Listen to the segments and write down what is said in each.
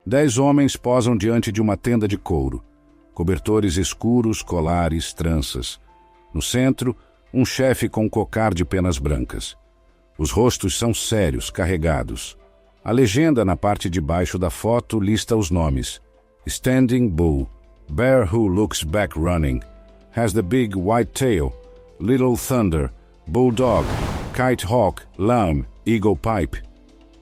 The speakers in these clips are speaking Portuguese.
10 homens posam diante de uma tenda de couro. Cobertores escuros, colares, tranças. No centro, um chefe com cocar de penas brancas. Os rostos são sérios, carregados. A legenda na parte de baixo da foto lista os nomes. Standing Bull, Bear Who Looks Back Running, Has the Big White Tail, Little Thunder, Bulldog, Kite Hawk, Lamb, Eagle Pipe.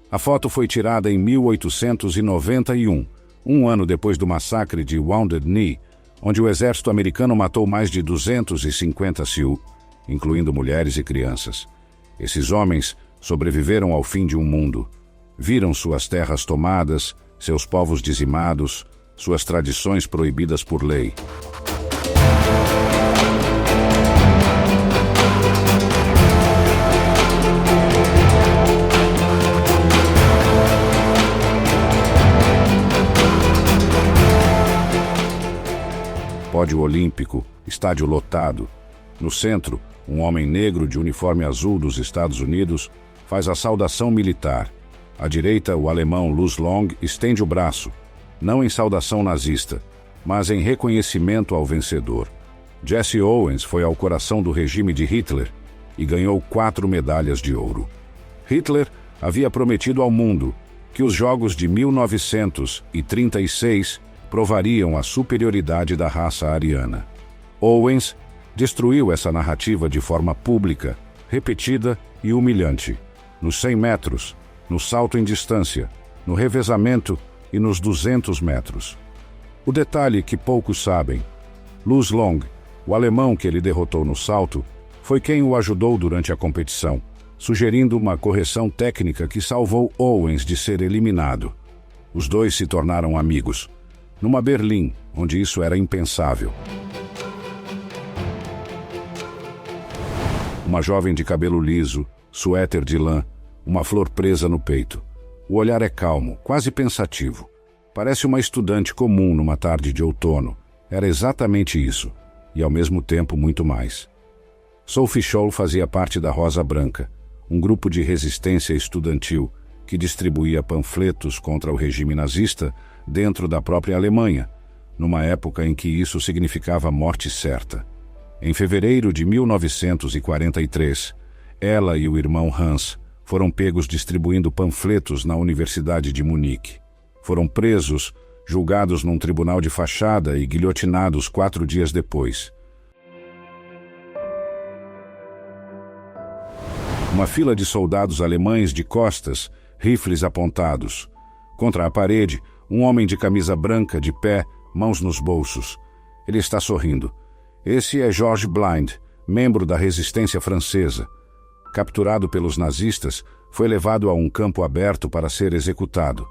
A foto foi tirada em 1891, um ano depois do massacre de Wounded Knee, onde o exército americano matou mais de 250 Sioux, incluindo mulheres e crianças. Esses homens sobreviveram ao fim de um mundo. Viram suas terras tomadas, seus povos dizimados, suas tradições proibidas por lei. Pódio olímpico, estádio lotado. No centro, um homem negro de uniforme azul dos Estados Unidos faz a saudação militar. À direita, o alemão Luz Long estende o braço, não em saudação nazista, mas em reconhecimento ao vencedor. Jesse Owens foi ao coração do regime de Hitler e ganhou 4 medalhas de ouro. Hitler havia prometido ao mundo que os Jogos de 1936 provariam a superioridade da raça ariana. Owens destruiu essa narrativa de forma pública, repetida e humilhante. Nos 100 metros, no salto em distância, no revezamento e nos 200 metros. O detalhe que poucos sabem: Luz Long, o alemão que ele derrotou no salto, foi quem o ajudou durante a competição, sugerindo uma correção técnica que salvou Owens de ser eliminado. Os dois se tornaram amigos, numa Berlim, onde isso era impensável. Uma jovem de cabelo liso, suéter de lã, uma flor presa no peito. O olhar é calmo, quase pensativo. Parece uma estudante comum numa tarde de outono. Era exatamente isso, e ao mesmo tempo muito mais. Sophie Scholl fazia parte da Rosa Branca, um grupo de resistência estudantil que distribuía panfletos contra o regime nazista dentro da própria Alemanha, numa época em que isso significava morte certa. Em fevereiro de 1943, ela e o irmão Hans foram pegos distribuindo panfletos na Universidade de Munique. Foram presos, julgados num tribunal de fachada e guilhotinados 4 dias depois. Uma fila de soldados alemães de costas, rifles apontados. Contra a parede, um homem de camisa branca, de pé, mãos nos bolsos. Ele está sorrindo. Esse é George Blind, membro da resistência francesa. Capturado pelos nazistas, foi levado a um campo aberto para ser executado.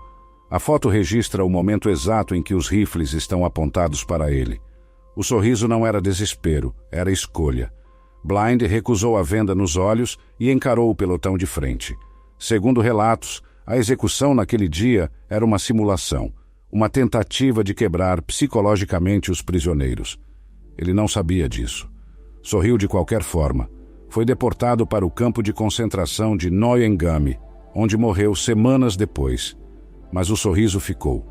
A foto registra o momento exato em que os rifles estão apontados para ele. O sorriso não era desespero, era escolha. Blind recusou a venda nos olhos e encarou o pelotão de frente. Segundo relatos, a execução naquele dia era uma simulação, uma tentativa de quebrar psicologicamente os prisioneiros. Ele não sabia disso. Sorriu de qualquer forma. Foi deportado para o campo de concentração de Neuengamme, onde morreu semanas depois. Mas o sorriso ficou.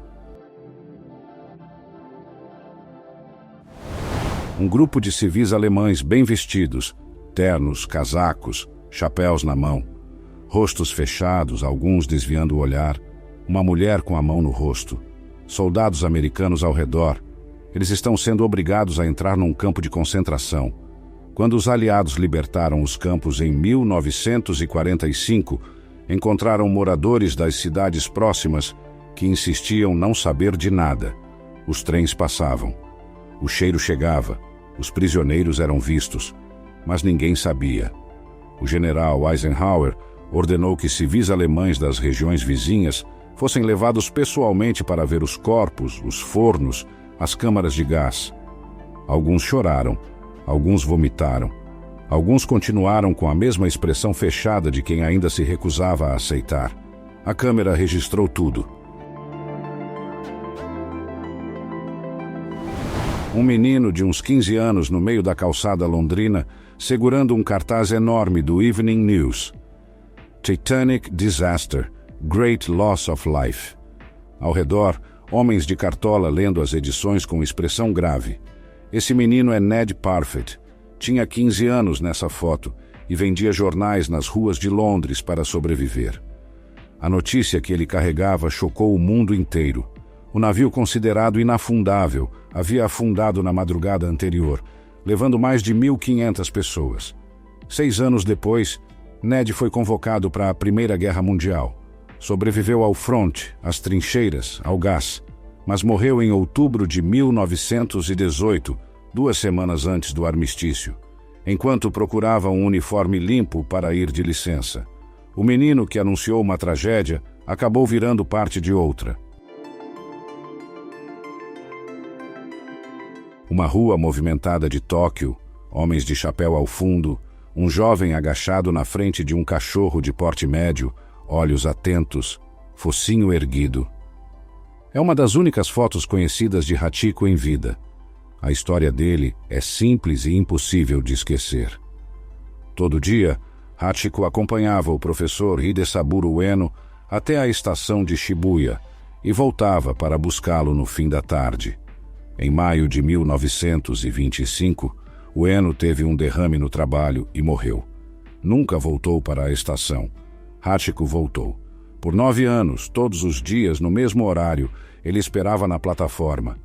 Um grupo de civis alemães bem vestidos, ternos, casacos, chapéus na mão, rostos fechados, alguns desviando o olhar, uma mulher com a mão no rosto, soldados americanos ao redor. Eles estão sendo obrigados a entrar num campo de concentração. Quando os aliados libertaram os campos em 1945, encontraram moradores das cidades próximas que insistiam não saber de nada. Os trens passavam. O cheiro chegava. Os prisioneiros eram vistos. Mas ninguém sabia. O general Eisenhower ordenou que civis alemães das regiões vizinhas fossem levados pessoalmente para ver os corpos, os fornos, as câmaras de gás. Alguns choraram, alguns vomitaram, alguns continuaram com a mesma expressão fechada de quem ainda se recusava a aceitar. A câmera registrou tudo. Um menino de uns 15 anos no meio da calçada londrina, segurando um cartaz enorme do Evening News. Titanic Disaster, Great Loss of Life. Ao redor, homens de cartola lendo as edições com expressão grave. Esse menino é Ned Parfit. Tinha 15 anos nessa foto e vendia jornais nas ruas de Londres para sobreviver. A notícia que ele carregava chocou o mundo inteiro. O navio, considerado inafundável, havia afundado na madrugada anterior, levando mais de 1.500 pessoas. 6 anos depois, Ned foi convocado para a Primeira Guerra Mundial. Sobreviveu ao fronte, às trincheiras, ao gás, mas morreu em outubro de 1918, 2 semanas antes do armistício, enquanto procurava um uniforme limpo para ir de licença. O menino que anunciou uma tragédia acabou virando parte de outra. Uma rua movimentada de Tóquio, homens de chapéu ao fundo, um jovem agachado na frente de um cachorro de porte médio, olhos atentos, focinho erguido. É uma das únicas fotos conhecidas de Hachiko em vida. A história dele é simples e impossível de esquecer. Todo dia, Hachiko acompanhava o professor Hidesaburo Ueno até a estação de Shibuya e voltava para buscá-lo no fim da tarde. Em maio de 1925, Ueno teve um derrame no trabalho e morreu. Nunca voltou para a estação. Hachiko voltou. Por 9 anos, todos os dias, no mesmo horário, ele esperava na plataforma.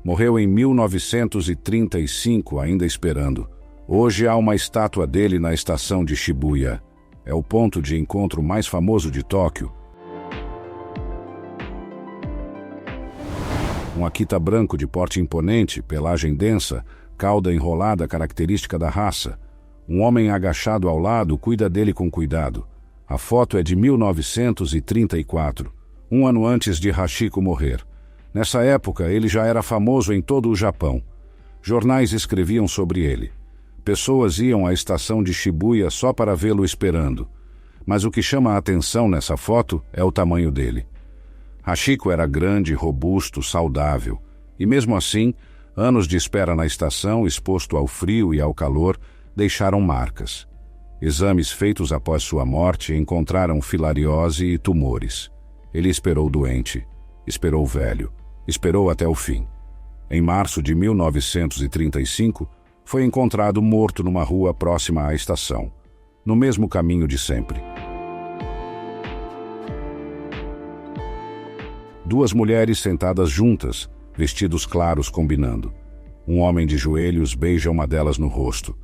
Morreu em 1935, ainda esperando. Hoje há uma estátua dele na estação de Shibuya. É o ponto de encontro mais famoso de Tóquio. Um Akita branco de porte imponente, pelagem densa, cauda enrolada característica da raça. Um homem agachado ao lado cuida dele com cuidado. A foto é de 1934, 1 ano antes de Hachiko morrer. Nessa época, ele já era famoso em todo o Japão. Jornais escreviam sobre ele. Pessoas iam à estação de Shibuya só para vê-lo esperando. Mas o que chama a atenção nessa foto é o tamanho dele. Hachiko era grande, robusto, saudável. E mesmo assim, anos de espera na estação, exposto ao frio e ao calor, deixaram marcas. Exames feitos após sua morte encontraram filariose e tumores. Ele esperou doente, esperou velho, esperou até o fim. Em março de 1935, foi encontrado morto numa rua próxima à estação, no mesmo caminho de sempre. 2 mulheres sentadas juntas, vestidos claros combinando. Um homem de joelhos beija uma delas no rosto.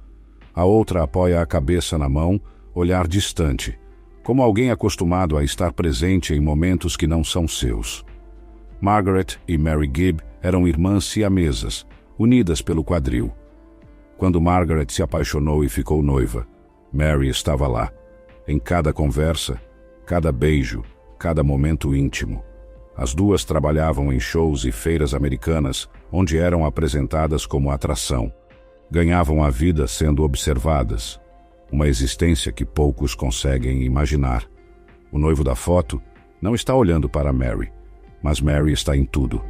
A outra apoia a cabeça na mão, olhar distante, como alguém acostumado a estar presente em momentos que não são seus. Margaret e Mary Gibb eram irmãs siamesas, unidas pelo quadril. Quando Margaret se apaixonou e ficou noiva, Mary estava lá, em cada conversa, cada beijo, cada momento íntimo. As duas trabalhavam em shows e feiras americanas, onde eram apresentadas como atração. Ganhavam a vida sendo observadas, uma existência que poucos conseguem imaginar. O noivo da foto não está olhando para Mary, mas Mary está em tudo.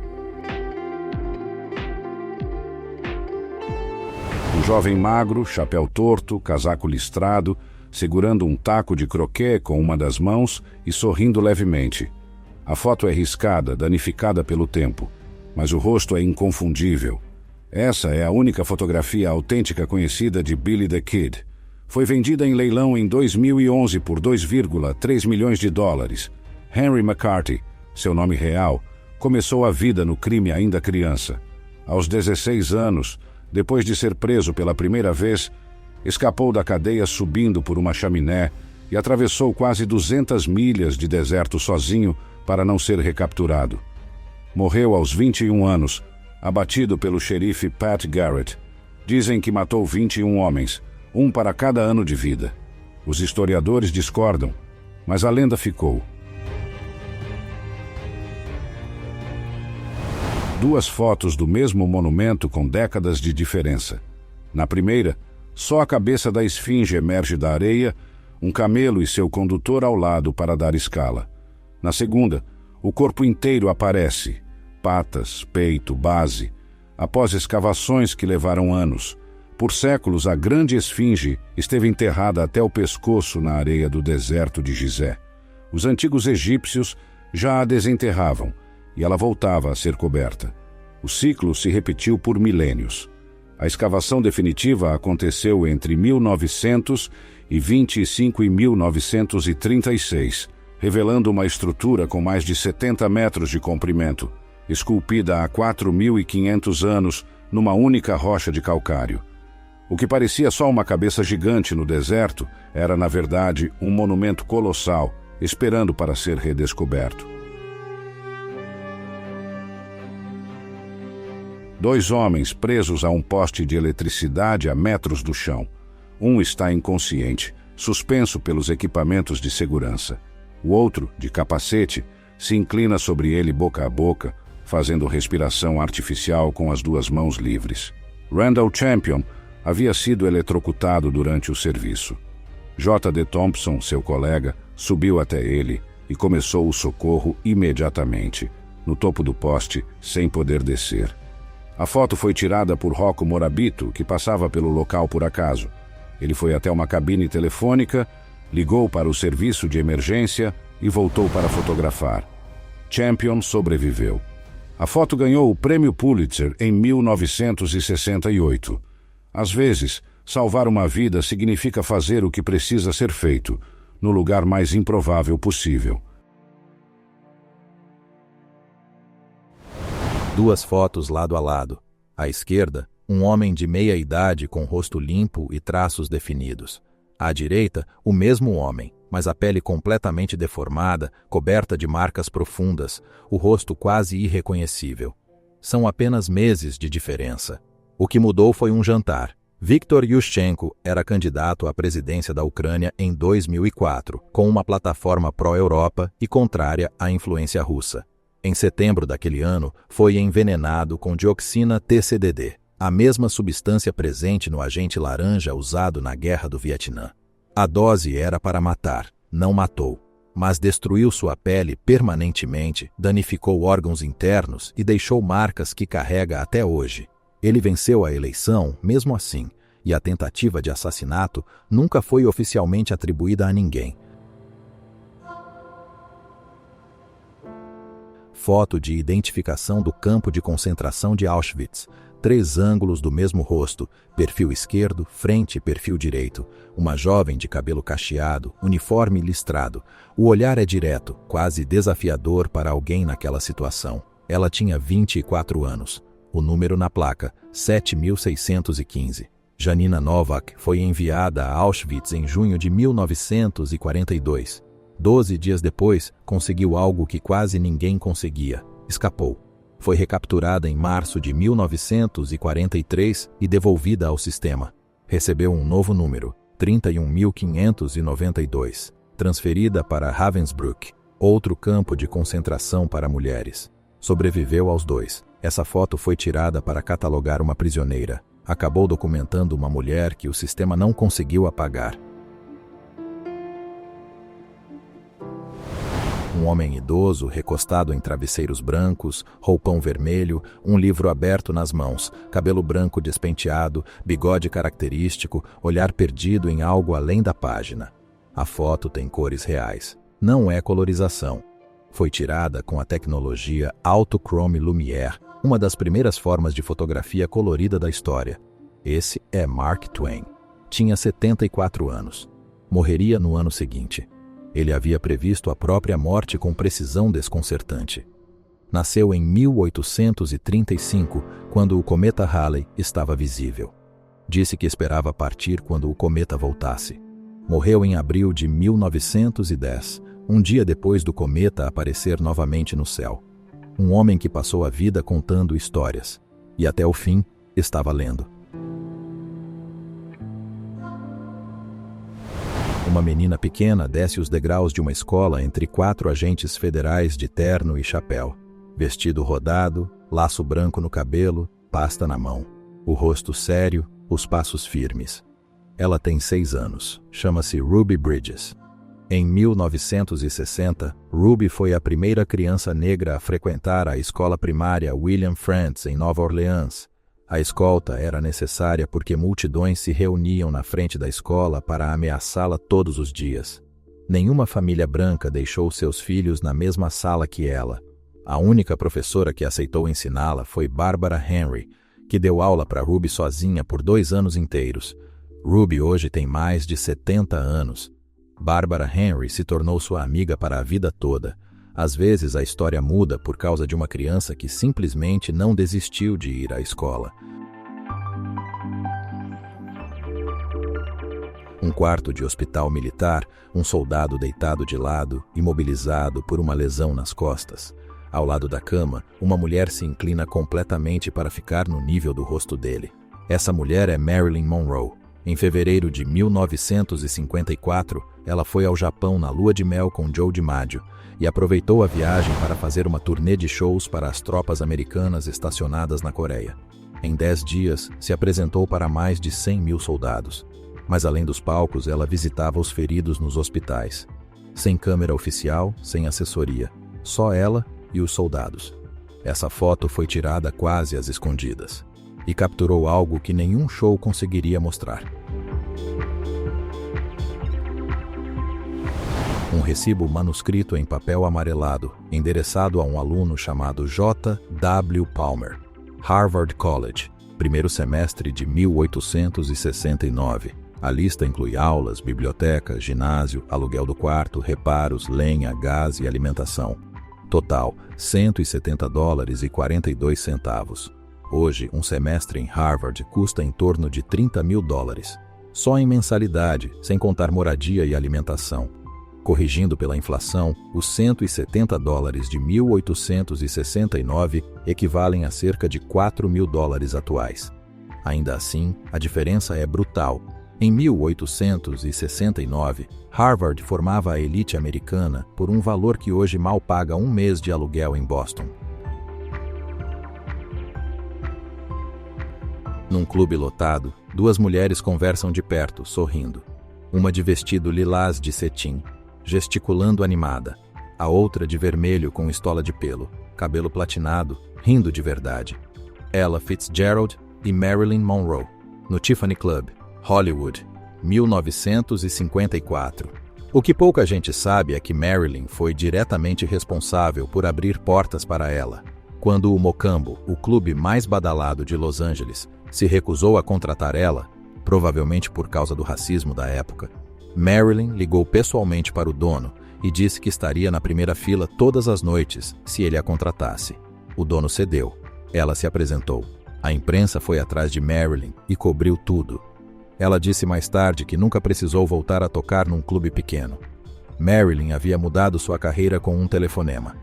Um jovem magro, chapéu torto, casaco listrado, segurando um taco de croquet com uma das mãos e sorrindo levemente. A foto é riscada, danificada pelo tempo, mas o rosto é inconfundível. Essa é a única fotografia autêntica conhecida de Billy the Kid. Foi vendida em leilão em 2011 por 2,3 milhões de dólares. Henry McCarthy, seu nome real, começou a vida no crime ainda criança. Aos 16 anos, depois de ser preso pela primeira vez, escapou da cadeia subindo por uma chaminé e atravessou quase 200 milhas de deserto sozinho para não ser recapturado. Morreu aos 21 anos, abatido pelo xerife Pat Garrett. Dizem que matou 21 homens, um para cada ano de vida. Os historiadores discordam, mas a lenda ficou. 2 fotos do mesmo monumento com décadas de diferença. Na primeira, só a cabeça da esfinge emerge da areia, um camelo e seu condutor ao lado para dar escala. Na segunda, o corpo inteiro aparece, patas, peito, base, após escavações que levaram anos. Por séculos, a grande esfinge esteve enterrada até o pescoço na areia do deserto de Gizé. Os antigos egípcios já a desenterravam, e ela voltava a ser coberta. O ciclo se repetiu por milênios. A escavação definitiva aconteceu entre 1925 e 1936, revelando uma estrutura com mais de 70 metros de comprimento, esculpida há 4.500 anos numa única rocha de calcário. O que parecia só uma cabeça gigante no deserto era, na verdade, um monumento colossal, esperando para ser redescoberto. 2 homens presos a um poste de eletricidade a metros do chão. Um está inconsciente, suspenso pelos equipamentos de segurança. O outro, de capacete, se inclina sobre ele boca a boca, fazendo respiração artificial com as 2 mãos livres. Randall Champion havia sido eletrocutado durante o serviço. J.D. Thompson, seu colega, subiu até ele e começou o socorro imediatamente, no topo do poste, sem poder descer. A foto foi tirada por Rocco Morabito, que passava pelo local por acaso. Ele foi até uma cabine telefônica, ligou para o serviço de emergência e voltou para fotografar. Champion sobreviveu. A foto ganhou o Prêmio Pulitzer em 1968. Às vezes, salvar uma vida significa fazer o que precisa ser feito, no lugar mais improvável possível. 2 fotos lado a lado. À esquerda, um homem de meia idade com rosto limpo e traços definidos. À direita, o mesmo homem, mas a pele completamente deformada, coberta de marcas profundas, o rosto quase irreconhecível. São apenas meses de diferença. O que mudou foi um jantar. Viktor Yushchenko era candidato à presidência da Ucrânia em 2004, com uma plataforma pró-Europa e contrária à influência russa. Em setembro daquele ano, foi envenenado com dioxina TCDD, a mesma substância presente no agente laranja usado na Guerra do Vietnã. A dose era para matar, não matou, mas destruiu sua pele permanentemente, danificou órgãos internos e deixou marcas que carrega até hoje. Ele venceu a eleição mesmo assim, e a tentativa de assassinato nunca foi oficialmente atribuída a ninguém. Foto de identificação do campo de concentração de Auschwitz. 3 ângulos do mesmo rosto, perfil esquerdo, frente e perfil direito. Uma jovem de cabelo cacheado, uniforme listrado. O olhar é direto, quase desafiador para alguém naquela situação. Ela tinha 24 anos. O número na placa, 7.615. Janina Novak foi enviada a Auschwitz em junho de 1942. 12 dias depois, conseguiu algo que quase ninguém conseguia. Escapou. Foi recapturada em março de 1943 e devolvida ao sistema. Recebeu um novo número, 31.592. Transferida para Ravensbrück, outro campo de concentração para mulheres. Sobreviveu aos 2. Essa foto foi tirada para catalogar uma prisioneira. Acabou documentando uma mulher que o sistema não conseguiu apagar. Um homem idoso, recostado em travesseiros brancos, roupão vermelho, um livro aberto nas mãos, cabelo branco despenteado, bigode característico, olhar perdido em algo além da página. A foto tem cores reais. Não é colorização. Foi tirada com a tecnologia Autochrome Lumière, uma das primeiras formas de fotografia colorida da história. Esse é Mark Twain. Tinha 74 anos. Morreria no ano seguinte. Ele havia previsto a própria morte com precisão desconcertante. Nasceu em 1835, quando o cometa Halley estava visível. Disse que esperava partir quando o cometa voltasse. Morreu em abril de 1910, um dia depois do cometa aparecer novamente no céu. Um homem que passou a vida contando histórias. E até o fim, estava lendo. Uma menina pequena desce os degraus de uma escola entre 4 agentes federais de terno e chapéu. Vestido rodado, laço branco no cabelo, pasta na mão. O rosto sério, os passos firmes. Ela tem 6 anos. Chama-se Ruby Bridges. Em 1960, Ruby foi a primeira criança negra a frequentar a escola primária William Frantz, em Nova Orleans. A escolta era necessária porque multidões se reuniam na frente da escola para ameaçá-la todos os dias. Nenhuma família branca deixou seus filhos na mesma sala que ela. A única professora que aceitou ensiná-la foi Barbara Henry, que deu aula para Ruby sozinha por 2 anos inteiros. Ruby hoje tem mais de 70 anos. Barbara Henry se tornou sua amiga para a vida toda. Às vezes a história muda por causa de uma criança que simplesmente não desistiu de ir à escola. Um quarto de hospital militar, um soldado deitado de lado, imobilizado por uma lesão nas costas. Ao lado da cama, uma mulher se inclina completamente para ficar no nível do rosto dele. Essa mulher é Marilyn Monroe. Em fevereiro de 1954, ela foi ao Japão na lua de mel com Joe DiMaggio e aproveitou a viagem para fazer uma turnê de shows para as tropas americanas estacionadas na Coreia. Em 10 dias, se apresentou para mais de 100.000 soldados. Mas além dos palcos, ela visitava os feridos nos hospitais. Sem câmera oficial, sem assessoria. Só ela e os soldados. Essa foto foi tirada quase às escondidas e capturou algo que nenhum show conseguiria mostrar. Um recibo manuscrito em papel amarelado, endereçado a um aluno chamado J. W. Palmer, Harvard College, primeiro semestre de 1869. A lista inclui aulas, biblioteca, ginásio, aluguel do quarto, reparos, lenha, gás e alimentação. Total, $170,42. Hoje, um semestre em Harvard custa em torno de $30.000. Só em mensalidade, sem contar moradia e alimentação. Corrigindo pela inflação, os $170 de 1869 equivalem a cerca de $4.000 atuais. Ainda assim, a diferença é brutal. Em 1869, Harvard formava a elite americana por um valor que hoje mal paga um mês de aluguel em Boston. Num clube lotado, 2 mulheres conversam de perto, sorrindo. Uma de vestido lilás de cetim, gesticulando animada. A outra de vermelho com estola de pelo, cabelo platinado, rindo de verdade. Ella Fitzgerald e Marilyn Monroe, no Tiffany Club, Hollywood, 1954. O que pouca gente sabe é que Marilyn foi diretamente responsável por abrir portas para ela. Quando o Mocambo, o clube mais badalado de Los Angeles, se recusou a contratar ela, provavelmente por causa do racismo da época, Marilyn ligou pessoalmente para o dono e disse que estaria na primeira fila todas as noites se ele a contratasse. O dono cedeu. Ela se apresentou. A imprensa foi atrás de Marilyn e cobriu tudo. Ela disse mais tarde que nunca precisou voltar a tocar num clube pequeno. Marilyn havia mudado sua carreira com um telefonema.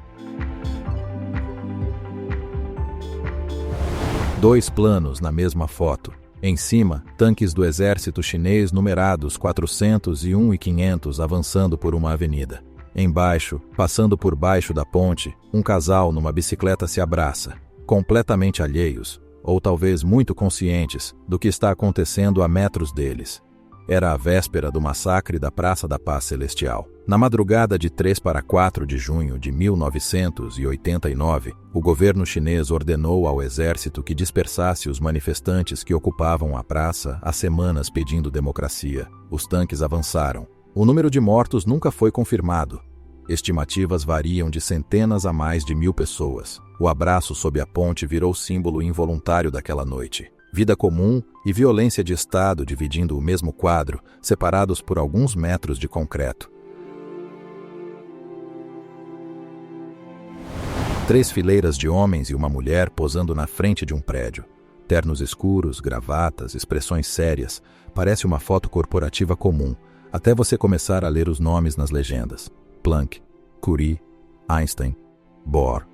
2 planos na mesma foto. Em cima, tanques do exército chinês numerados 401 e 500 avançando por uma avenida. Embaixo, passando por baixo da ponte, um casal numa bicicleta se abraça, completamente alheios, ou talvez muito conscientes do que está acontecendo a metros deles. Era a véspera do massacre da Praça da Paz Celestial. Na madrugada de 3 para 4 de junho de 1989, o governo chinês ordenou ao exército que dispersasse os manifestantes que ocupavam a praça há semanas pedindo democracia. Os tanques avançaram. O número de mortos nunca foi confirmado. Estimativas variam de centenas a mais de 1.000 pessoas. O abraço sob a ponte virou símbolo involuntário daquela noite. Vida comum e violência de Estado dividindo o mesmo quadro, separados por alguns metros de concreto. 3 fileiras de homens e uma mulher posando na frente de um prédio. Ternos escuros, gravatas, expressões sérias. Parece uma foto corporativa comum, até você começar a ler os nomes nas legendas. Planck, Curie, Einstein, Bohr,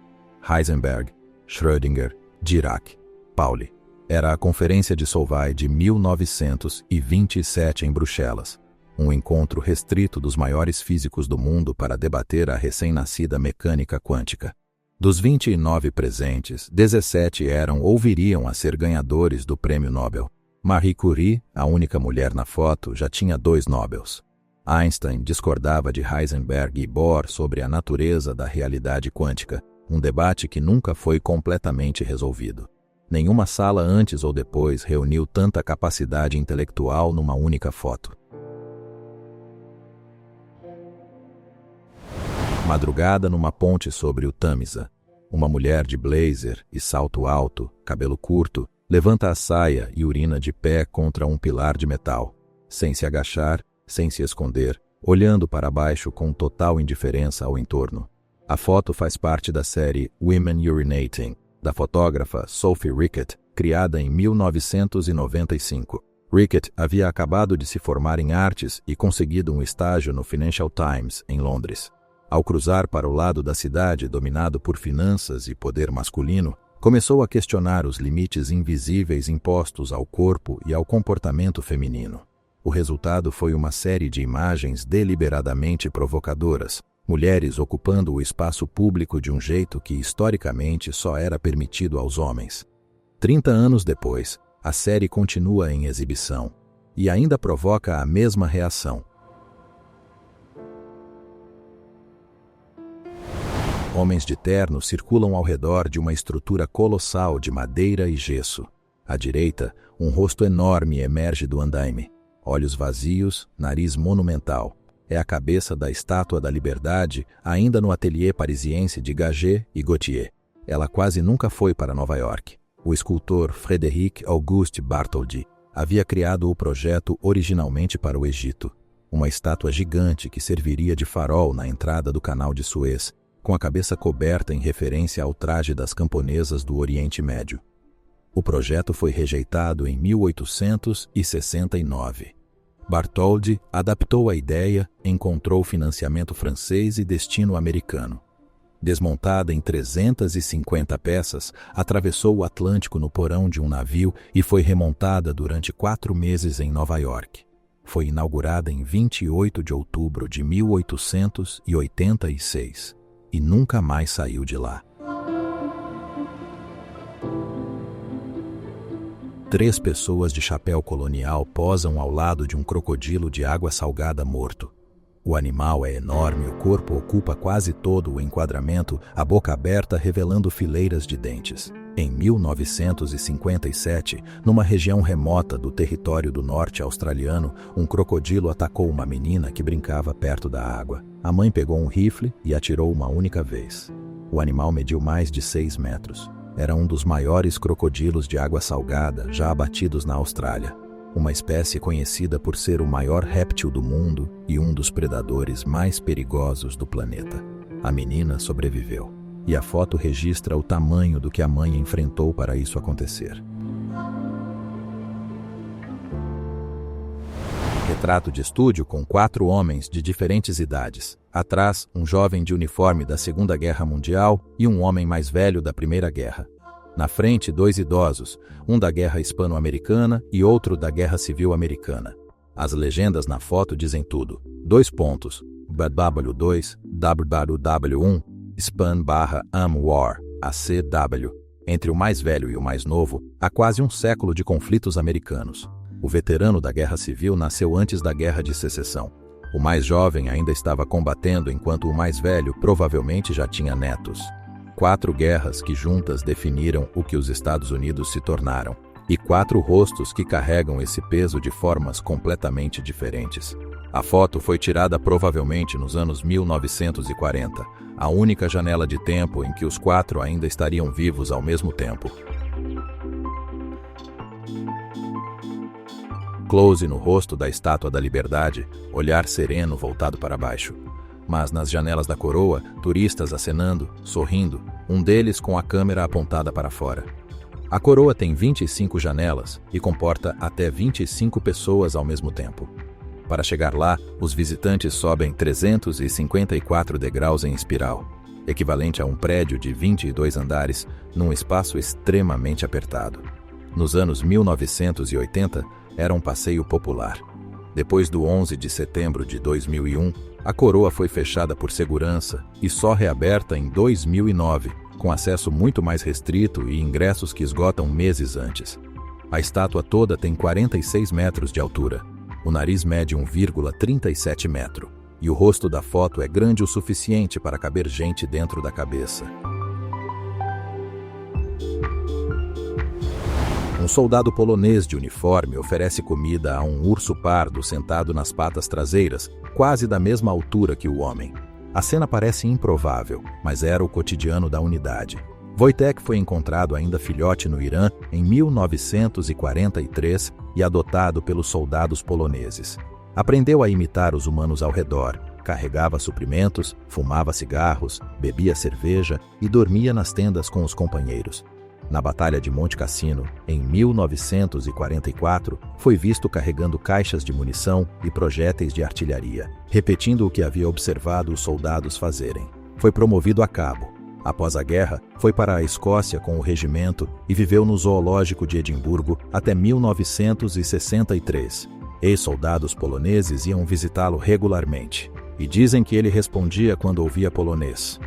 Heisenberg, Schrödinger, Dirac, Pauli. Era a Conferência de Solvay de 1927 em Bruxelas, um encontro restrito dos maiores físicos do mundo para debater a recém-nascida mecânica quântica. Dos 29 presentes, 17 eram ou viriam a ser ganhadores do Prêmio Nobel. Marie Curie, a única mulher na foto, já tinha 2 Nobels. Einstein discordava de Heisenberg e Bohr sobre a natureza da realidade quântica, um debate que nunca foi completamente resolvido. Nenhuma sala antes ou depois reuniu tanta capacidade intelectual numa única foto. Madrugada numa ponte sobre o Tâmisa. Uma mulher de blazer e salto alto, cabelo curto, levanta a saia e urina de pé contra um pilar de metal, sem se agachar, sem se esconder, olhando para baixo com total indiferença ao entorno. A foto faz parte da série Women Urinating, da fotógrafa Sophie Rickett, criada em 1995. Rickett havia acabado de se formar em artes e conseguido um estágio no Financial Times, em Londres. Ao cruzar para o lado da cidade dominado por finanças e poder masculino, começou a questionar os limites invisíveis impostos ao corpo e ao comportamento feminino. O resultado foi uma série de imagens deliberadamente provocadoras, mulheres ocupando o espaço público de um jeito que historicamente só era permitido aos homens. 30 anos depois, a série continua em exibição e ainda provoca a mesma reação. Homens de terno circulam ao redor de uma estrutura colossal de madeira e gesso. À direita, um rosto enorme emerge do andaime. Olhos vazios, nariz monumental. É a cabeça da Estátua da Liberdade, ainda no ateliê parisiense de Gaget e Gautier. Ela quase nunca foi para Nova York. O escultor Frédéric Auguste Bartholdi havia criado o projeto originalmente para o Egito. Uma estátua gigante que serviria de farol na entrada do Canal de Suez, com a cabeça coberta em referência ao traje das camponesas do Oriente Médio. O projeto foi rejeitado em 1869. Bartholdi adaptou a ideia, encontrou financiamento francês e destino americano. Desmontada em 350 peças, atravessou o Atlântico no porão de um navio e foi remontada durante 4 meses em Nova York. Foi inaugurada em 28 de outubro de 1886 e nunca mais saiu de lá. 3 pessoas de chapéu colonial posam ao lado de um crocodilo de água salgada morto. O animal é enorme, o corpo ocupa quase todo o enquadramento, a boca aberta revelando fileiras de dentes. Em 1957, numa região remota do território do norte australiano, um crocodilo atacou uma menina que brincava perto da água. A mãe pegou um rifle e atirou uma única vez. O animal mediu mais de 6 metros. Era um dos maiores crocodilos de água salgada já abatidos na Austrália. Uma espécie conhecida por ser o maior réptil do mundo e um dos predadores mais perigosos do planeta. A menina sobreviveu, e a foto registra o tamanho do que a mãe enfrentou para isso acontecer. Retrato de estúdio com 4 homens de diferentes idades. Atrás, um jovem de uniforme da Segunda Guerra Mundial e um homem mais velho da Primeira Guerra. Na frente, 2 idosos, um da Guerra Hispano-Americana e outro da Guerra Civil Americana. As legendas na foto dizem tudo. 2 pontos. WW2, WW1, Span/Am War, ACW. Entre o mais velho e o mais novo, há quase um século de conflitos americanos. O veterano da Guerra Civil nasceu antes da Guerra de Secessão. O mais jovem ainda estava combatendo, enquanto o mais velho provavelmente já tinha netos. 4 guerras que juntas definiram o que os Estados Unidos se tornaram, e 4 rostos que carregam esse peso de formas completamente diferentes. A foto foi tirada provavelmente nos anos 1940, a única janela de tempo em que os 4 ainda estariam vivos ao mesmo tempo. Close no rosto da Estátua da Liberdade, olhar sereno voltado para baixo. Mas nas janelas da coroa, turistas acenando, sorrindo, um deles com a câmera apontada para fora. A coroa tem 25 janelas e comporta até 25 pessoas ao mesmo tempo. Para chegar lá, os visitantes sobem 354 degraus em espiral, equivalente a um prédio de 22 andares, num espaço extremamente apertado. Nos anos 1980, era um passeio popular. Depois do 11 de setembro de 2001, a coroa foi fechada por segurança e só reaberta em 2009, com acesso muito mais restrito e ingressos que esgotam meses antes. A estátua toda tem 46 metros de altura. O nariz mede 1,37 metro, e o rosto da foto é grande o suficiente para caber gente dentro da cabeça. Um soldado polonês de uniforme oferece comida a um urso pardo sentado nas patas traseiras, quase da mesma altura que o homem. A cena parece improvável, mas era o cotidiano da unidade. Wojtek foi encontrado ainda filhote no Irã em 1943 e adotado pelos soldados poloneses. Aprendeu a imitar os humanos ao redor, carregava suprimentos, fumava cigarros, bebia cerveja e dormia nas tendas com os companheiros. Na Batalha de Monte Cassino, em 1944, foi visto carregando caixas de munição e projéteis de artilharia, repetindo o que havia observado os soldados fazerem. Foi promovido a cabo. Após a guerra, foi para a Escócia com o regimento e viveu no zoológico de Edimburgo até 1963. Ex-soldados poloneses iam visitá-lo regularmente, e dizem que ele respondia quando ouvia polonês.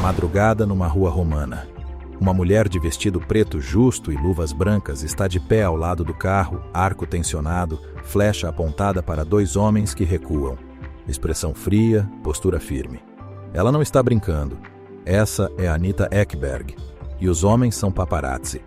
Madrugada numa rua romana. Uma mulher de vestido preto justo e luvas brancas está de pé ao lado do carro, arco tensionado, flecha apontada para dois homens que recuam. Expressão fria, postura firme. Ela não está brincando. Essa é Anita Ekberg, e os homens são paparazzi.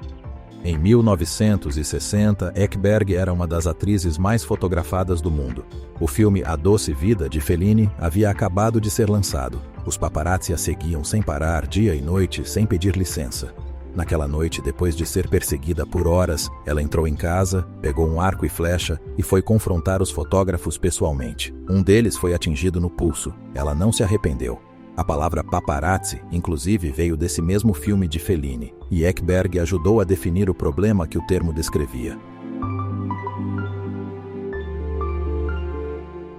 Em 1960, Ekberg era uma das atrizes mais fotografadas do mundo. O filme A Doce Vida, de Fellini, havia acabado de ser lançado. Os paparazzi a seguiam sem parar, dia e noite, sem pedir licença. Naquela noite, depois de ser perseguida por horas, ela entrou em casa, pegou um arco e flecha e foi confrontar os fotógrafos pessoalmente. Um deles foi atingido no pulso. Ela não se arrependeu. A palavra paparazzi, inclusive, veio desse mesmo filme de Fellini, e Ekberg ajudou a definir o problema que o termo descrevia.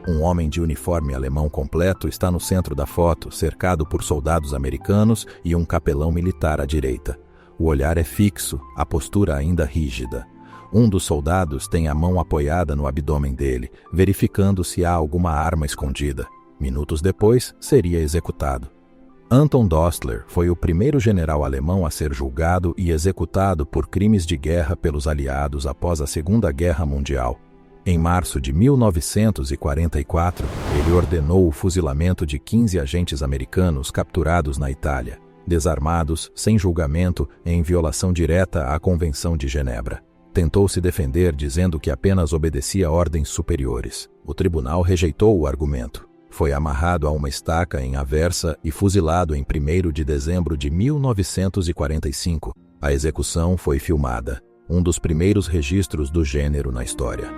Um homem de uniforme alemão completo está no centro da foto, cercado por soldados americanos e um capelão militar à direita. O olhar é fixo, a postura ainda rígida. Um dos soldados tem a mão apoiada no abdômen dele, verificando se há alguma arma escondida. Minutos depois, seria executado. Anton Dostler foi o primeiro general alemão a ser julgado e executado por crimes de guerra pelos aliados após a Segunda Guerra Mundial. Em março de 1944, ele ordenou o fuzilamento de 15 agentes americanos capturados na Itália, desarmados, sem julgamento, em violação direta à Convenção de Genebra. Tentou se defender dizendo que apenas obedecia ordens superiores. O tribunal rejeitou o argumento. Foi amarrado a uma estaca em Aversa e fuzilado em 1º de dezembro de 1945. A execução foi filmada, um dos primeiros registros do gênero na história.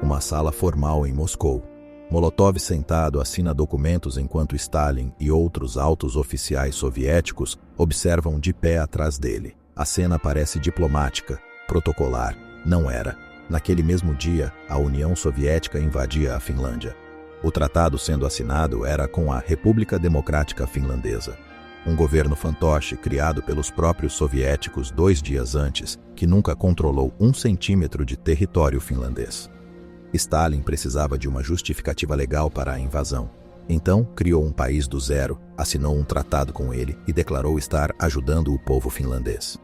Uma sala formal em Moscou. Molotov sentado assina documentos enquanto Stalin e outros altos oficiais soviéticos observam de pé atrás dele. A cena parece diplomática, protocolar. Não era. Naquele mesmo dia, a União Soviética invadia a Finlândia. O tratado sendo assinado era com a República Democrática Finlandesa, um governo fantoche criado pelos próprios soviéticos 2 dias antes, que nunca controlou 1 centímetro de território finlandês. Stalin precisava de uma justificativa legal para a invasão. Então, criou um país do zero, assinou um tratado com ele e declarou estar ajudando o povo finlandês.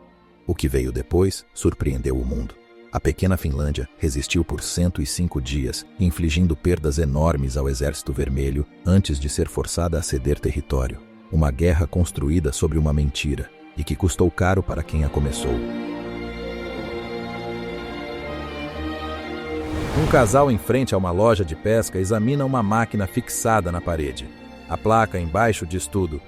O que veio depois surpreendeu o mundo. A pequena Finlândia resistiu por 105 dias, infligindo perdas enormes ao Exército Vermelho antes de ser forçada a ceder território. Uma guerra construída sobre uma mentira e que custou caro para quem a começou. Um casal em frente a uma loja de pesca examina uma máquina fixada na parede. A placa embaixo diz tudo: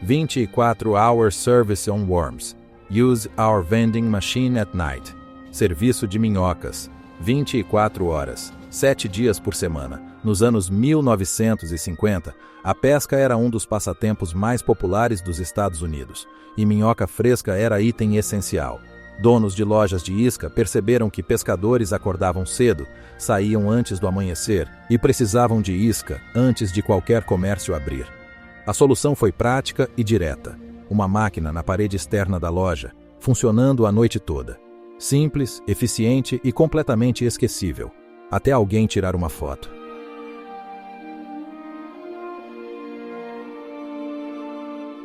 24-hour service on worms. Use our vending machine at night. Serviço de minhocas. 24 horas. 7 dias por semana. Nos anos 1950, a pesca era um dos passatempos mais populares dos Estados Unidos, e minhoca fresca era item essencial. Donos de lojas de isca perceberam que pescadores acordavam cedo, saíam antes do amanhecer e precisavam de isca antes de qualquer comércio abrir. A solução foi prática e direta. Uma máquina na parede externa da loja, funcionando a noite toda. Simples, eficiente e completamente esquecível, até alguém tirar uma foto.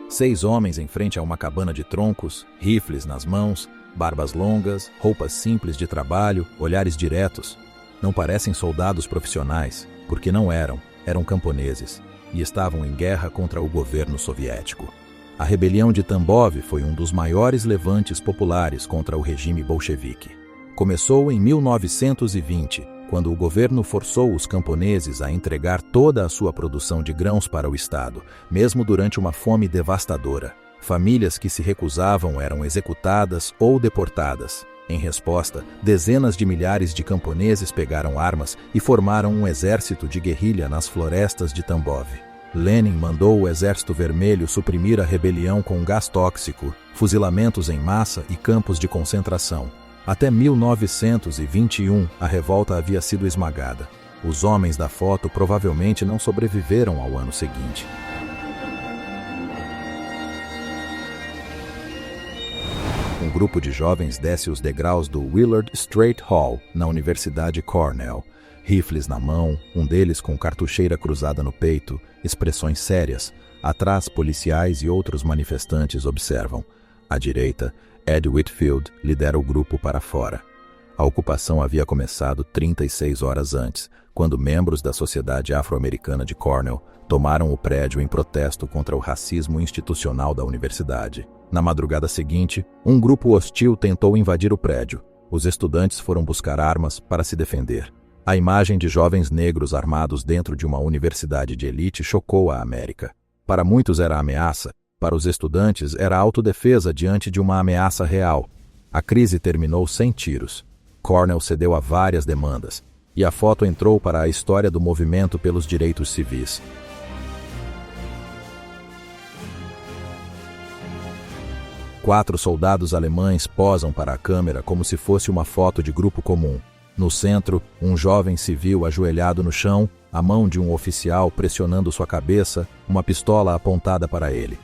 Seis homens em frente a uma cabana de troncos, rifles nas mãos, barbas longas, roupas simples de trabalho, olhares diretos. Não parecem soldados profissionais, porque não eram camponeses, e estavam em guerra contra o governo soviético. A rebelião de Tambov foi um dos maiores levantes populares contra o regime bolchevique. Começou em 1920, quando o governo forçou os camponeses a entregar toda a sua produção de grãos para o Estado, mesmo durante uma fome devastadora. Famílias que se recusavam eram executadas ou deportadas. Em resposta, dezenas de milhares de camponeses pegaram armas e formaram um exército de guerrilha nas florestas de Tambov. Lenin mandou o Exército Vermelho suprimir a rebelião com gás tóxico, fuzilamentos em massa e campos de concentração. Até 1921, a revolta havia sido esmagada. Os homens da foto provavelmente não sobreviveram ao ano seguinte. Um grupo de jovens desce os degraus do Willard Straight Hall, na Universidade Cornell. Rifles na mão, um deles com cartucheira cruzada no peito, expressões sérias. Atrás, policiais e outros manifestantes observam. À direita, Ed Whitfield lidera o grupo para fora. A ocupação havia começado 36 horas antes, quando membros da Sociedade Afro-Americana de Cornell tomaram o prédio em protesto contra o racismo institucional da universidade. Na madrugada seguinte, um grupo hostil tentou invadir o prédio. Os estudantes foram buscar armas para se defender. A imagem de jovens negros armados dentro de uma universidade de elite chocou a América. Para muitos era ameaça, para os estudantes era autodefesa diante de uma ameaça real. A crise terminou sem tiros. Cornell cedeu a várias demandas, e a foto entrou para a história do movimento pelos direitos civis. Quatro soldados alemães posam para a câmera como se fosse uma foto de grupo comum. No centro, um jovem civil ajoelhado no chão, a mão de um oficial pressionando sua cabeça, uma pistola apontada para ele.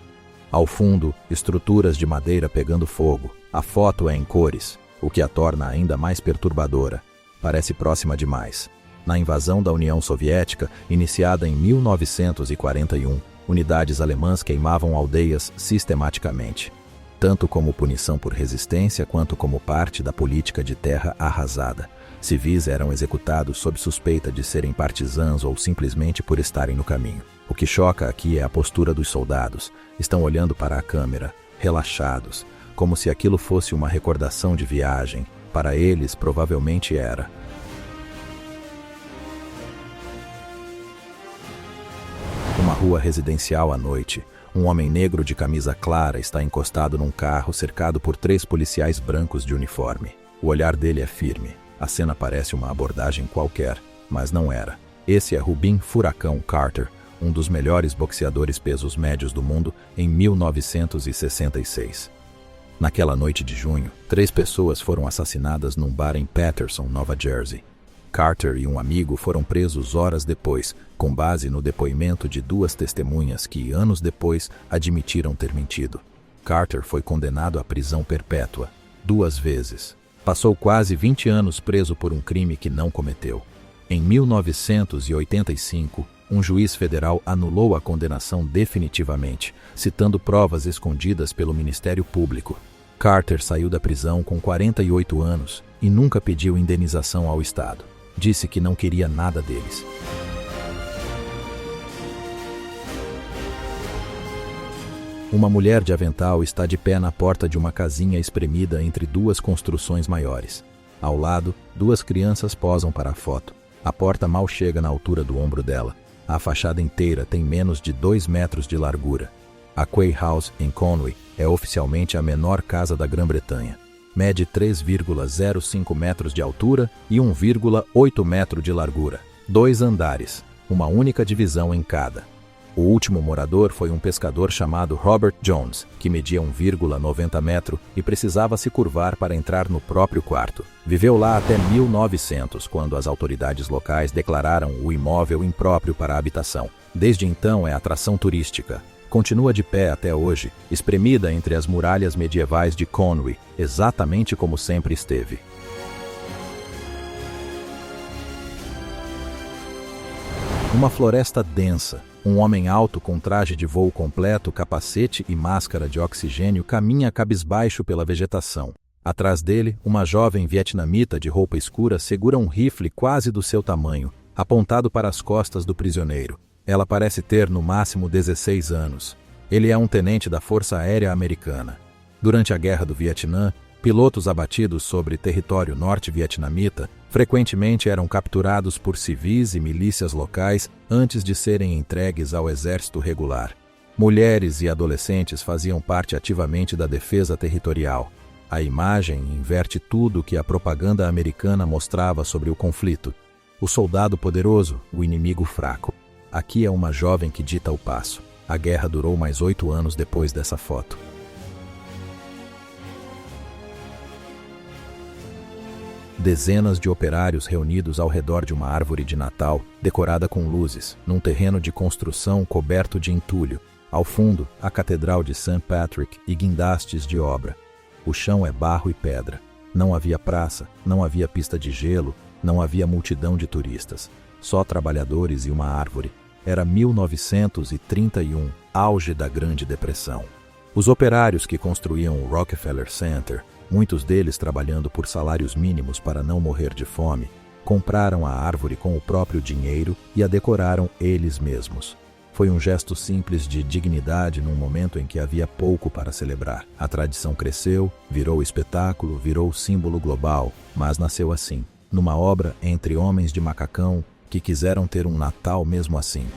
Ao fundo, estruturas de madeira pegando fogo. A foto é em cores, o que a torna ainda mais perturbadora. Parece próxima demais. Na invasão da União Soviética, iniciada em 1941, unidades alemãs queimavam aldeias sistematicamente, tanto como punição por resistência quanto como parte da política de terra arrasada. Civis eram executados sob suspeita de serem partisãs ou simplesmente por estarem no caminho. O que choca aqui é a postura dos soldados. Estão olhando para a câmera, relaxados, como se aquilo fosse uma recordação de viagem. Para eles, provavelmente era. Uma rua residencial à noite. Um homem negro de camisa clara está encostado num carro cercado por 3 policiais brancos de uniforme. O olhar dele é firme. A cena parece uma abordagem qualquer, mas não era. Esse é Rubin Furacão Carter, um dos melhores boxeadores pesos médios do mundo em 1966. Naquela noite de junho, 3 pessoas foram assassinadas num bar em Paterson, Nova Jersey. Carter e um amigo foram presos horas depois, com base no depoimento de 2 testemunhas que, anos depois, admitiram ter mentido. Carter foi condenado à prisão perpétua, 2 vezes. Passou quase 20 anos preso por um crime que não cometeu. Em 1985, um juiz federal anulou a condenação definitivamente, citando provas escondidas pelo Ministério Público. Carter saiu da prisão com 48 anos e nunca pediu indenização ao Estado. Disse que não queria nada deles. Uma mulher de avental está de pé na porta de uma casinha espremida entre 2 construções maiores. Ao lado, 2 crianças posam para a foto. A porta mal chega na altura do ombro dela. A fachada inteira tem menos de 2 metros de largura. A Quay House, em Conway, é oficialmente a menor casa da Grã-Bretanha. Mede 3,05 metros de altura e 1,8 metro de largura. 2 andares, uma única divisão em cada. O último morador foi um pescador chamado Robert Jones, que media 1,90 metro e precisava se curvar para entrar no próprio quarto. Viveu lá até 1900, quando as autoridades locais declararam o imóvel impróprio para a habitação. Desde então é atração turística. Continua de pé até hoje, espremida entre as muralhas medievais de Conway, exatamente como sempre esteve. Uma floresta densa. Um homem alto com traje de voo completo, capacete e máscara de oxigênio caminha cabisbaixo pela vegetação. Atrás dele, uma jovem vietnamita de roupa escura segura um rifle quase do seu tamanho, apontado para as costas do prisioneiro. Ela parece ter no máximo 16 anos. Ele é um tenente da Força Aérea Americana. Durante a Guerra do Vietnã, Pilotos abatidos sobre território norte-vietnamita frequentemente eram capturados por civis e milícias locais antes de serem entregues ao exército regular. Mulheres e adolescentes faziam parte ativamente da defesa territorial. A imagem inverte tudo o que a propaganda americana mostrava sobre o conflito. O soldado poderoso, o inimigo fraco. Aqui é uma jovem que dita o passo. A guerra durou mais 8 anos depois dessa foto. Dezenas de operários reunidos ao redor de uma árvore de Natal, decorada com luzes, num terreno de construção coberto de entulho. Ao fundo, a Catedral de St. Patrick e guindastes de obra. O chão é barro e pedra. Não havia praça, não havia pista de gelo, não havia multidão de turistas. Só trabalhadores e uma árvore. Era 1931, auge da Grande Depressão. Os operários que construíam o Rockefeller Center, muitos deles trabalhando por salários mínimos para não morrer de fome, compraram a árvore com o próprio dinheiro e a decoraram eles mesmos. Foi um gesto simples de dignidade num momento em que havia pouco para celebrar. A tradição cresceu, virou espetáculo, virou símbolo global, mas nasceu assim, numa obra entre homens de macacão que quiseram ter um Natal mesmo assim.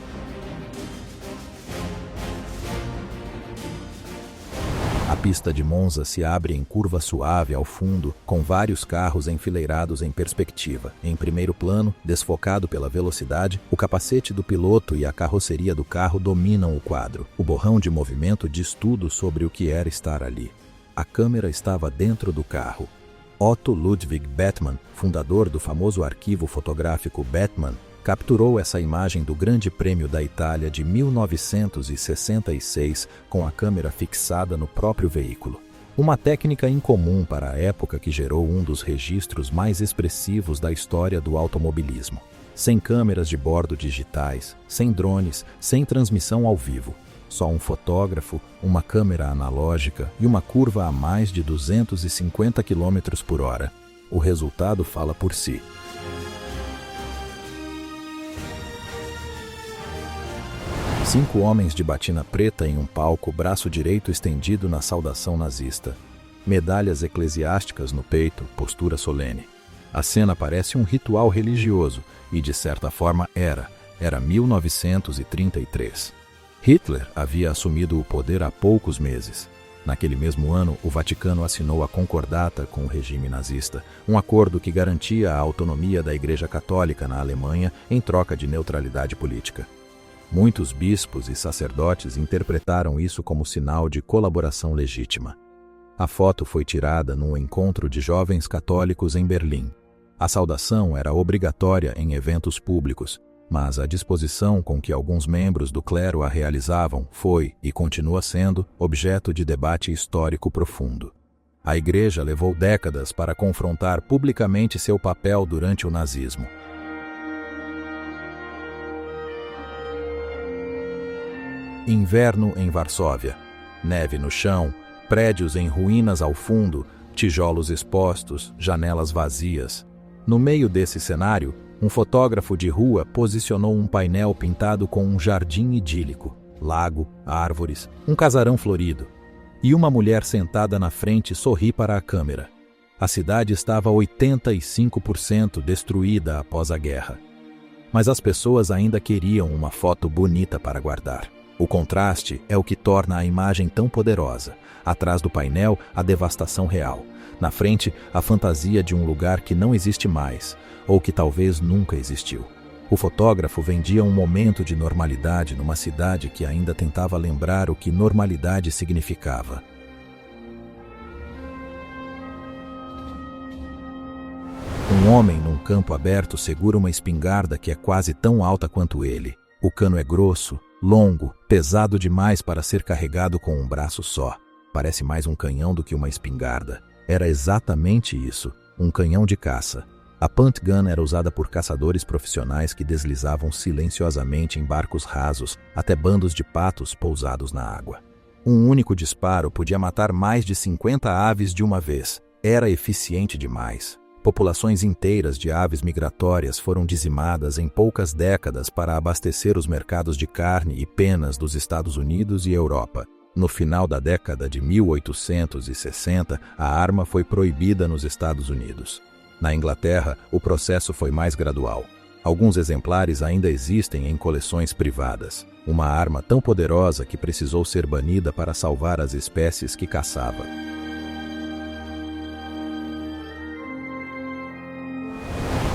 A pista de Monza se abre em curva suave ao fundo, com vários carros enfileirados em perspectiva. Em primeiro plano, desfocado pela velocidade, o capacete do piloto e a carroceria do carro dominam o quadro. O borrão de movimento diz tudo sobre o que era estar ali. A câmera estava dentro do carro. Otto Ludwig Bethmann, fundador do famoso arquivo fotográfico Bethmann, capturou essa imagem do Grande Prêmio da Itália de 1966 com a câmera fixada no próprio veículo. Uma técnica incomum para a época que gerou um dos registros mais expressivos da história do automobilismo. Sem câmeras de bordo digitais, sem drones, sem transmissão ao vivo. Só um fotógrafo, uma câmera analógica e uma curva a mais de 250 km por hora. O resultado fala por si. Cinco homens de batina preta em um palco, braço direito estendido na saudação nazista. Medalhas eclesiásticas no peito, postura solene. A cena parece um ritual religioso e, de certa forma, era 1933. Hitler havia assumido o poder há poucos meses. Naquele mesmo ano, o Vaticano assinou a Concordata com o regime nazista, um acordo que garantia a autonomia da Igreja Católica na Alemanha em troca de neutralidade política. Muitos bispos e sacerdotes interpretaram isso como sinal de colaboração legítima. A foto foi tirada num encontro de jovens católicos em Berlim. A saudação era obrigatória em eventos públicos, mas a disposição com que alguns membros do clero a realizavam foi, e continua sendo, objeto de debate histórico profundo. A Igreja levou décadas para confrontar publicamente seu papel durante o nazismo. Inverno em Varsóvia. Neve no chão, prédios em ruínas ao fundo, tijolos expostos, janelas vazias. No meio desse cenário, um fotógrafo de rua posicionou um painel pintado com um jardim idílico, lago, árvores, um casarão florido. E uma mulher sentada na frente sorri para a câmera. A cidade estava 85% destruída após a guerra. Mas as pessoas ainda queriam uma foto bonita para guardar. O contraste é o que torna a imagem tão poderosa. Atrás do painel, a devastação real. Na frente, a fantasia de um lugar que não existe mais, ou que talvez nunca existiu. O fotógrafo vendia um momento de normalidade numa cidade que ainda tentava lembrar o que normalidade significava. Um homem num campo aberto segura uma espingarda que é quase tão alta quanto ele. O cano é grosso, longo, pesado demais para ser carregado com um braço só. Parece mais um canhão do que uma espingarda. Era exatamente isso, um canhão de caça. A punt gun era usada por caçadores profissionais que deslizavam silenciosamente em barcos rasos até bandos de patos pousados na água. Um único disparo podia matar mais de 50 aves de uma vez. Era eficiente demais. Populações inteiras de aves migratórias foram dizimadas em poucas décadas para abastecer os mercados de carne e penas dos Estados Unidos e Europa. No final da década de 1860, a arma foi proibida nos Estados Unidos. Na Inglaterra, o processo foi mais gradual. Alguns exemplares ainda existem em coleções privadas. Uma arma tão poderosa que precisou ser banida para salvar as espécies que caçava.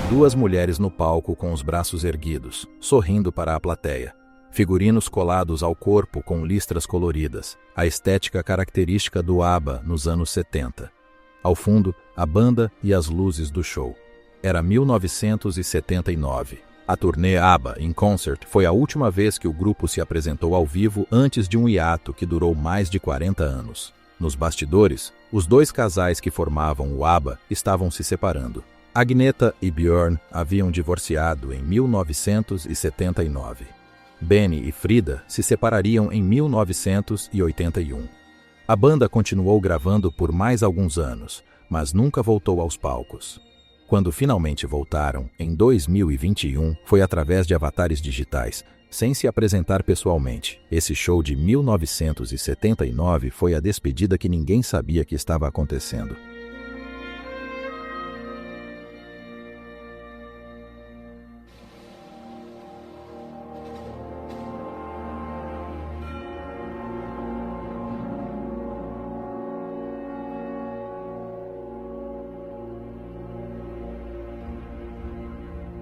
Duas mulheres no palco com os braços erguidos, sorrindo para a plateia. Figurinos colados ao corpo com listras coloridas, a estética característica do ABBA nos anos 70. Ao fundo, a banda e as luzes do show. Era 1979. A turnê ABBA in Concert foi a última vez que o grupo se apresentou ao vivo antes de um hiato que durou mais de 40 anos. Nos bastidores, os dois casais que formavam o ABBA estavam se separando. Agnetha e Björn haviam divorciado em 1979. Benny e Frida se separariam em 1981. A banda continuou gravando por mais alguns anos, mas nunca voltou aos palcos. Quando finalmente voltaram, em 2021, foi através de avatares digitais, sem se apresentar pessoalmente. Esse show de 1979 foi a despedida que ninguém sabia que estava acontecendo.